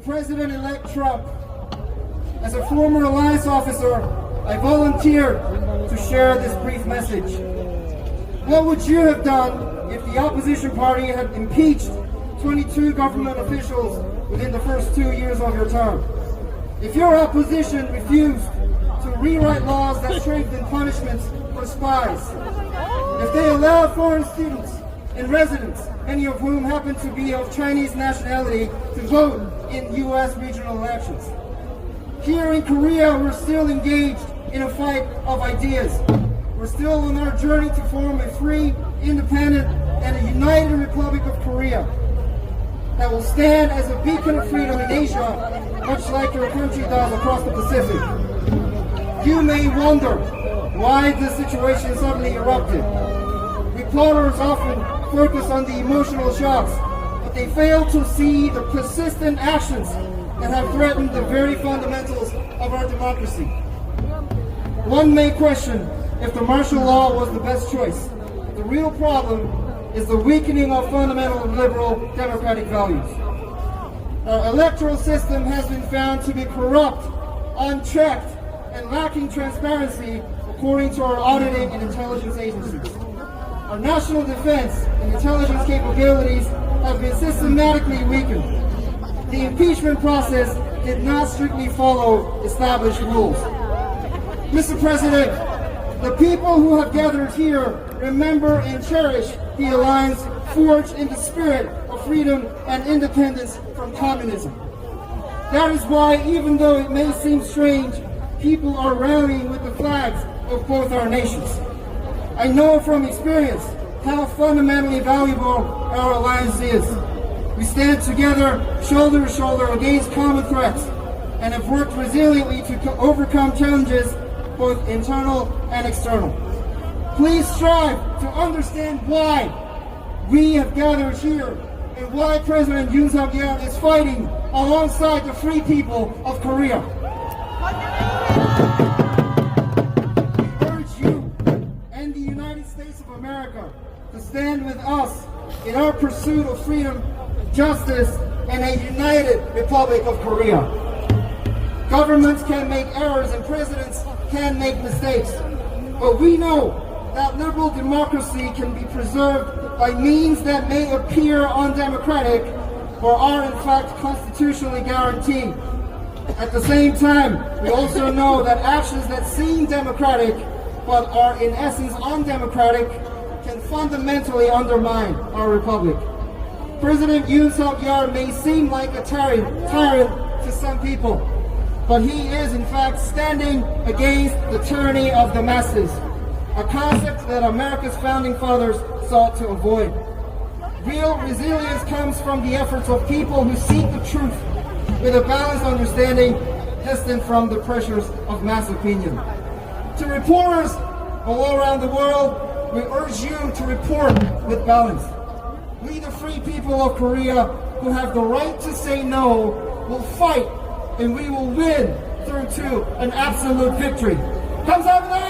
President-elect Trump, as a former alliance officer, I volunteered to share this brief message. What would you have done if the opposition party had impeached 22 government officials within the first 2 years of your term? If your opposition refused to rewrite laws that strengthen punishments for spies, if they allowed foreign students and residents, many of whom happen to be of Chinese nationality, to vote in U.S. regional elections. Here in Korea, we're still engaged in a fight of ideas. We're still on our journey to form a free, independent, and a united Republic of Korea that will stand as a beacon of freedom in Asia, much like your country does across the Pacific. You may wonder why this situation suddenly erupted. Reporters often focus on the emotional shocks, but they fail to see the persistent actions that have threatened the very fundamentals of our democracy. One may question if the martial law was the best choice. The real problem is the weakening of fundamental liberal democratic values. Our electoral system has been found to be corrupt, unchecked, and lacking transparency according to our auditing and intelligence agencies. Our national defense and intelligence capabilities have been systematically weakened. The impeachment process did not strictly follow established rules. Mr. President, the people who have gathered here remember and cherish the alliance forged in the spirit of freedom and independence from communism. That is why, even though it may seem strange, people are rallying with the flags of both our nations. I know from experience how fundamentally valuable our alliance is. We stand together, shoulder to shoulder, against common threats, and have worked resiliently to overcome challenges, both internal and external. Please strive to understand why we have gathered here and why President Yoon Suk-yeol is fighting alongside the free people of Korea. We urge you and the United States of America to stand with us in our pursuit of freedom, justice, and a united Republic of Korea. Governments can make errors and presidents can make mistakes, but we know that liberal democracy can be preserved by means that may appear undemocratic or are in fact constitutionally guaranteed. At the same time, we also know that actions that seem democratic but are in essence undemocratic can fundamentally undermine our republic. President Yoon Suk-yeol may seem like a tyrant to some people, but he is in fact standing against the tyranny of the masses, a concept that America's founding fathers sought to avoid. Real resilience comes from the efforts of people who seek the truth with a balanced understanding, distant from the pressures of mass opinion. To reporters all around the world, we urge you to report with balance. We, the free people of Korea, who have the right to say no, will fight, and we will win through to an absolute victory. 감사합니다!